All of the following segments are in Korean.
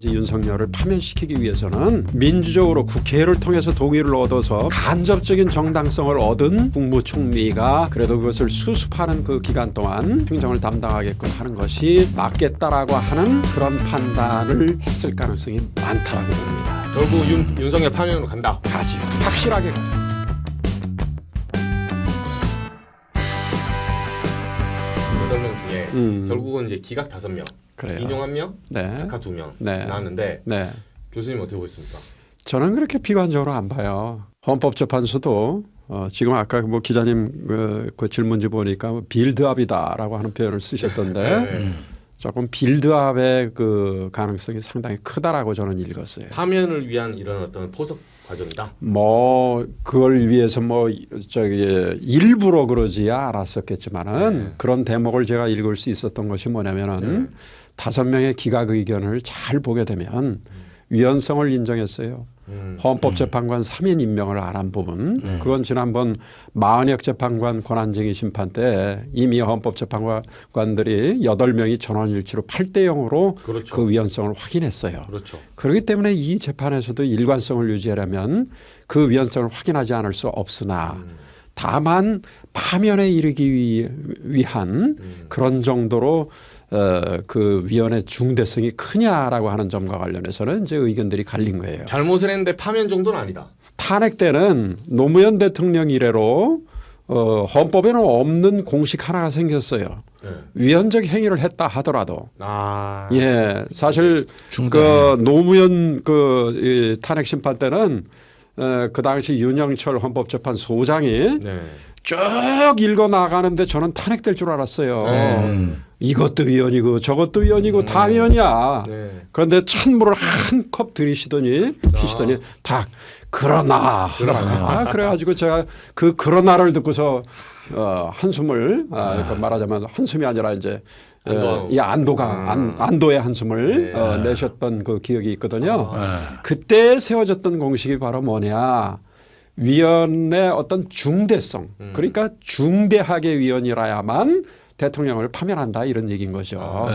이제 윤석열을 파면시키기 위해서는 민주적으로 국회를 통해서 동의를 얻어서 간접적인 정당성을 얻은 국무총리가 그래도 그것을 수습하는 그 기간 동안 행정을 담당하게끔 하는 것이 맞겠다라고 하는 그런 판단을 했을 가능성이 많다라고 봅니다. 결국 윤석열 파면으로 간다. 가지. 확실하게 가요. 8명 중에 결국은 이제 기각 5명, 그래요. 인용 1명, 네. 각하 2명 네. 나왔는데 네. 교수님 어떻게 보셨습니까? 저는 그렇게 비관적으로 안 봐요. 헌법재판소도 지금 아까 뭐 기자님 그 질문지 보니까 빌드업이다라고 하는 표현을 쓰셨던데 네. 조금 빌드업의 그 가능성이 상당히 크다라고 저는 읽었어요. 파면을 위한 이런 어떤 포석 과정이다. 뭐 그걸 위해서 뭐 저기 일부러 그러지 않았었겠지만은 그런 대목을 제가 읽을 수 있었던 것이 뭐냐면은 5명의 기각 의견을 잘 보게 되면 위헌성을 인정했어요. 헌법재판관 3인 임명을 안 한 부분. 그건 지난번 마은혁 재판관 권한쟁의 심판 때 이미 헌법재판관들이 8명이 전원일치로 8대0으로 그렇죠. 그 위헌성을 확인했어요. 그렇죠. 그렇기 때문에 이 재판에서도 일관성을 유지하려면 그 위헌성을 확인하지 않을 수 없으나 다만 파면에 이르기 위한 그런 정도로 그 위헌의 중대성이 크냐라고 하는 점과 관련해서는 이제 의견들이 갈린 거예요. 잘못을 했는데 파면 정도는 아니다. 탄핵 때는 노무현 대통령 이래로 헌법에는 없는 공식 하나가 생겼어요. 네. 위헌적 행위를 했다 하더라도 예, 사실 그 노무현 그 탄핵 심판 때는 그 당시 윤영철 헌법재판소장이 네. 쭉 읽어 나가는데 저는 탄핵될 줄 알았어요. 이것도 위헌이고 저것도 위헌이고 다 위헌이야. 네. 그런데 찬물을 한 컵 들이시더니 피시더니 딱 그러나 그래가지고 제가 그 그러나를 듣고서 한숨을 그 말하자면 한숨이 아니라 이제 이 안도의 한숨을 내셨던 그 기억이 있거든요. 그때 세워졌던 공식이 바로 뭐냐. 위헌의 어떤 중대성, 그러니까 중대하게 위헌이라야만 대통령을 파면한다 이런 얘기인 거죠.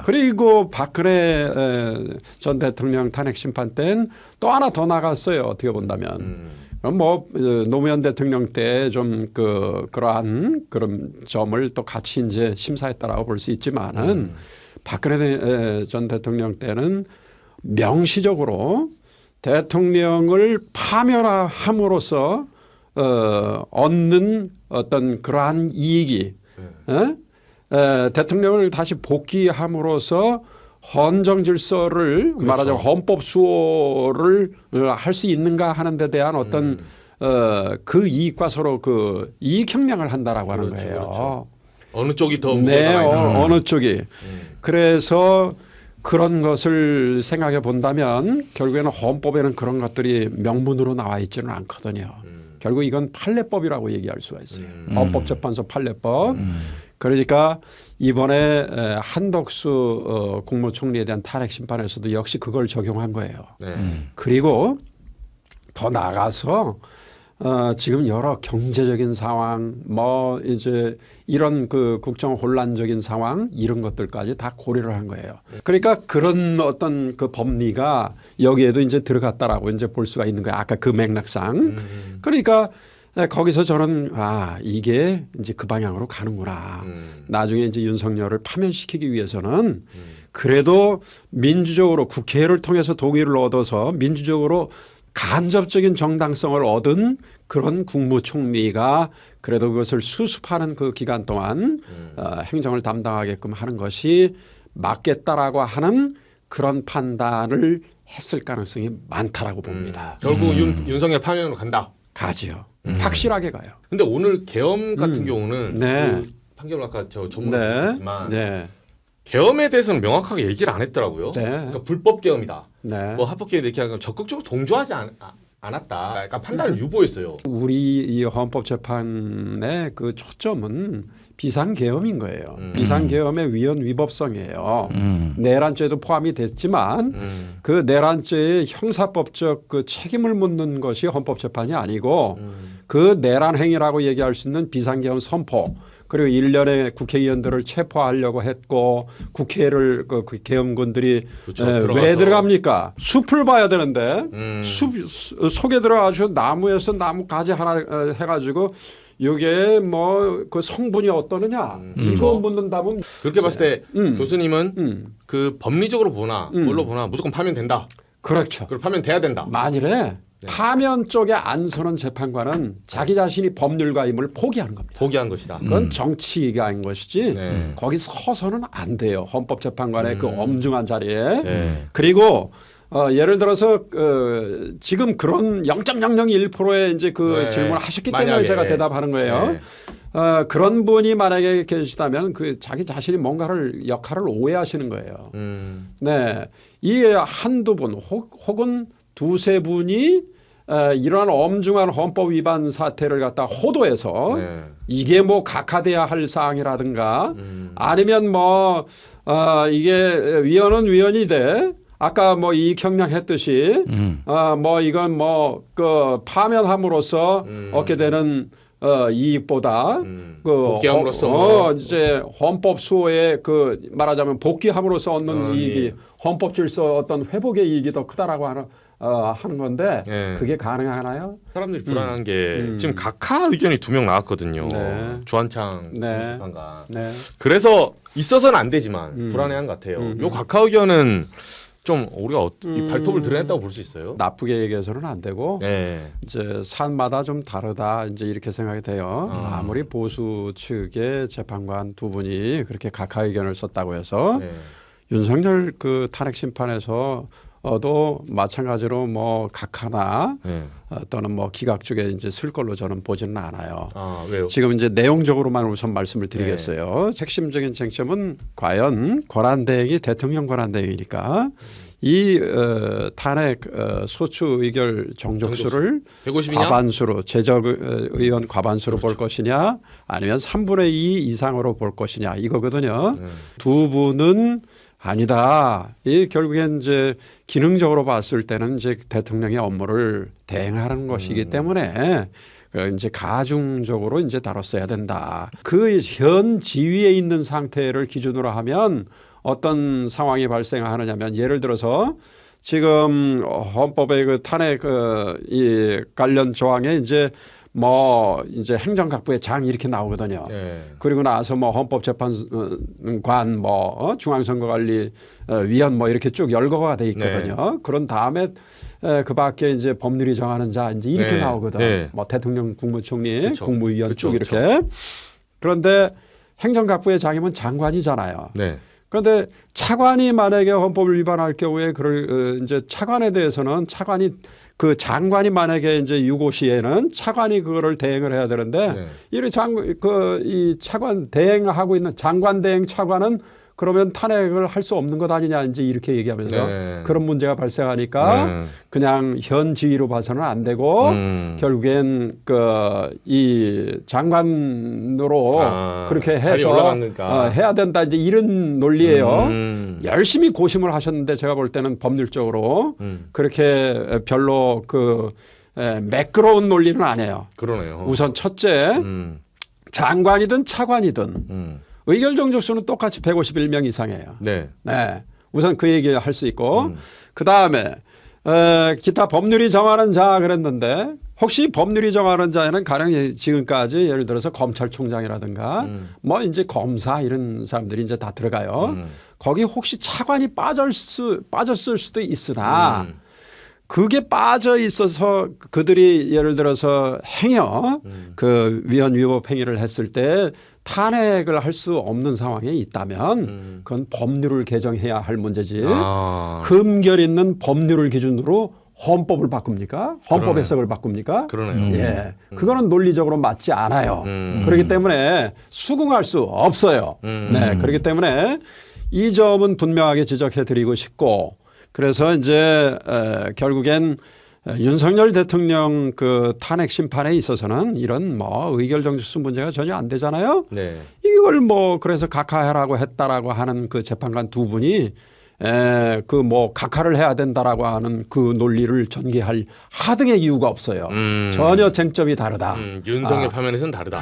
그리고 박근혜 전 대통령 탄핵 심판 때는 또 하나 더 나갔어요. 어떻게 본다면. 뭐 노무현 대통령 때 좀 그러한 그런 점을 또 같이 이제 심사했다라고 볼 수 있지만은 박근혜 전 대통령 때는 명시적으로 대통령을 파면함으로써 얻는 어떤 그러한 이익이 대통령을 다시 복귀함으로써 헌정 질서를 그렇죠. 말하자면 헌법 수호를 할 수 있는가 하는 데 대한 어떤 그 이익과 서로 그 이익 형량을 한다라고 하는 거예요. 그렇죠. 어느 쪽이 더 네, 어느 쪽이. 그래서 그런 것을 생각해 본다면 결국에는 헌법에는 그런 것들이 명문으로 나와 있지는 않거든요. 결국 이건 판례법이라고 얘기할 수가 있어요. 헌법재판소 판례법. 그러니까 이번에 한덕수 국무총리에 대한 탄핵 심판에서도 역시 그걸 적용한 거예요. 그리고 더 나아가서 지금 여러 경제적인 상황, 뭐 이제 이런 그 국정 혼란적인 상황 이런 것들까지 다 고려를 한 거예요. 그러니까 그런 어떤 그 법리가 여기에도 이제 들어갔다라고 이제 볼 수가 있는 거예요. 아까 그 맥락상. 그러니까 거기서 저는 이게 이제 그 방향으로 가는구나. 나중에 이제 윤석열을 파면시키기 위해서는 그래도 민주적으로 국회를 통해서 동의를 얻어서 민주적으로 간접적인 정당성을 얻은 그런 국무총리가 그래도 그것을 수습하는 그 기간 동안 행정을 담당하게끔 하는 것이 맞겠다라고 하는 그런 판단을 했을 가능성이 많다라고 봅니다. 결국 윤석열 파면으로 간다. 가지요. 확실하게 가요. 근데 오늘 계엄 같은 경우는 네. 그 판결을 아까 저 전문으로 보셨지만 네. 계엄에 대해서는 명확하게 얘기를 안 했더라고요. 네. 그러니까 불법 계엄이다. 네. 뭐 합법 계엄 이렇게 하는 적극적으로 동조하지 않았다. 약간 판단을 유보했어요. 우리 이 헌법재판의 그 초점은 비상계엄인 거예요. 비상계엄의 위헌 위법성이에요. 내란죄도 포함이 됐지만 그 내란죄의 형사법적 그 책임을 묻는 것이 헌법재판이 아니고 그 내란 행위라고 얘기할 수 있는 비상계엄 선포 그리고 일련의 국회의원들을 체포하려고 했고 국회를 그 계엄군들이 그렇죠. 왜 들어가서. 들어갑니까? 숲을 봐야 되는데 숲 속에 들어가서 나무에서 나무 가지 하나 해가지고 이게 뭐 그 성분이 어떠느냐 이거 묻는다면 그렇게 봤을 때 음. 교수님은 그 법리적으로 보나 뭘로 보나 무조건 파면된다. 그렇죠. 그리고 파면돼야 된다. 만일에 파면 쪽에 안 서는 재판관은 자기 자신이 법률가임을 포기하는 겁니다. 포기한 것이다. 그건 정치가 아닌 것이지 네. 거기 서서는 안 돼요. 헌법재판관의 그 엄중한 자리에. 네. 그리고 예를 들어서 지금 그런 0.001%의 이제 그 네. 질문을 하셨기 때문에 만약에. 제가 대답하는 거예요. 네. 그런 분이 만약에 계시다면 그 자기 자신이 뭔가를 역할을 오해하시는 거예요. 네, 이 한두 분 혹은 두세 분이 이러한 엄중한 헌법 위반 사태를 갖다 호도해서 네. 이게 뭐 각하돼야 할 사항이라든가 아니면 뭐 이게 위헌은 위헌이 돼. 아까 뭐 이익형량 했듯이 뭐 이건 뭐 그 파면함으로써 얻게 되는 이익보다 그 복귀함으로써 이제 헌법 수호의 그 말하자면 복귀함으로써 얻는 이익이 예. 헌법 질서 어떤 회복의 이익이 더 크다라고 하는 건데 예. 그게 가능하나요? 사람들이 불안한 게 지금 각하 의견이 2명 나왔거든요. 네. 주한창 네. 재판관. 네. 그래서 있어서는 안 되지만 불안해한 것 같아요. 요 각하 의견은 좀 우리가 이 발톱을 드러냈다고 볼 수 있어요. 나쁘게 얘기해서는 안 되고 네. 이제 산마다 좀 다르다 이제 이렇게 생각이 돼요. 아무리 보수 측의 재판관 두 분이 그렇게 각하 의견을 썼다고 해서 네. 윤석열 그 탄핵 심판에서 도 마찬가지로 뭐 각하나 네. 또는 뭐 기각 쪽에 이제 쓸 걸로 저는 보지는 않아요. 아 왜요? 지금 이제 내용적으로만 우선 말씀을 드리겠어요. 핵심적인 쟁점은 과연 권한대행이 대통령 권한대행이니까 이 탄핵 소추 의결 정족수를 150이냐? 과반수로 제적 의원 과반수로 볼 것이냐 아니면 3분의 2 이상으로 볼 것이냐 이거거든요. 두 분은 아니다. 이 결국엔 이제 기능적으로 봤을 때는 이제 대통령의 업무를 대행하는 것이기 때문에 이제 가중적으로 이제 다뤘어야 된다. 그 현 지위에 있는 상태를 기준으로 하면 어떤 상황이 발생하느냐면 예를 들어서 지금 헌법의 그 탄핵 이 관련 조항에 이제 뭐 이제 행정각부의 장 이렇게 나오거든요. 네. 그리고 나서 뭐 헌법재판관 뭐 중앙선거관리위원 뭐 이렇게 쭉 열거가 돼 있거든요. 그런 다음에 그 밖에 이제 법률이 정하는 자 이제 이렇게 네. 나오거든. 네. 뭐 대통령 국무총리, 그쵸. 국무위원 그쵸, 쭉 이렇게. 그런데 행정각부의 장이면 장관이잖아요. 네. 그런데 차관이 만약에 헌법을 위반할 경우에 그럴 이제 차관에 대해서는 차관이 그 장관이 만약에 이제 유고시에는 차관이 그거를 대행을 해야 되는데 네. 이 이 차관 대행하고 있는 장관 대행 차관은 그러면 탄핵을 할 수 없는 것 아니냐 이제 이렇게 얘기하면서 네. 그런 문제가 발생하니까 그냥 현 지위로 봐서는 안 되고 결국엔 그 이 장관으로 그렇게 자리에 해서 올라가니까. 해야 된다 이제 이런 논리예요. 열심히 고심을 하셨는데 제가 볼 때는 법률적으로 그렇게 별로 그 매끄러운 논리는 아니에요. 그러네요. 우선 첫째 장관이든 차관이든 의결 정족수는 똑같이 151명 이상이에요. 네. 네. 우선 그 얘기를 할 수 있고 그 다음에 기타 법률이 정하는 자 그랬는데 혹시 법률이 정하는 자에는 가령 지금까지 예를 들어서 검찰총장이라든가 뭐 이제 검사 이런 사람들이 이제 다 들어가요. 거기 혹시 차관이 빠졌을 수도 있으나 그게 빠져 있어서 그들이 예를 들어서 행여 그 위헌 위법 행위를 했을 때 탄핵을 할 수 없는 상황에 있다면 그건 법률을 개정해야 할 문제지. 흠결 있는 법률을 기준으로 헌법을 바꿉니까? 헌법 그러네. 해석을 바꿉니까? 그러네요. 예, 그거는 논리적으로 맞지 않아요. 그렇기 때문에 수긍할 수 없어요. 네, 그렇기 때문에 이 점은 분명하게 지적해드리고 싶고, 그래서 이제 결국엔 윤석열 대통령 그 탄핵 심판에 있어서는 이런 뭐 의결 정지수 문제가 전혀 안 되잖아요. 네. 이걸 뭐 그래서 각하하라고 했다라고 하는 그 재판관 두 분이 그 뭐 각하를 해야 된다라고 하는 그 논리를 전개할 하등의 이유가 없어요. 전혀 쟁점이 다르다. 윤석열 화면에서는 다르다.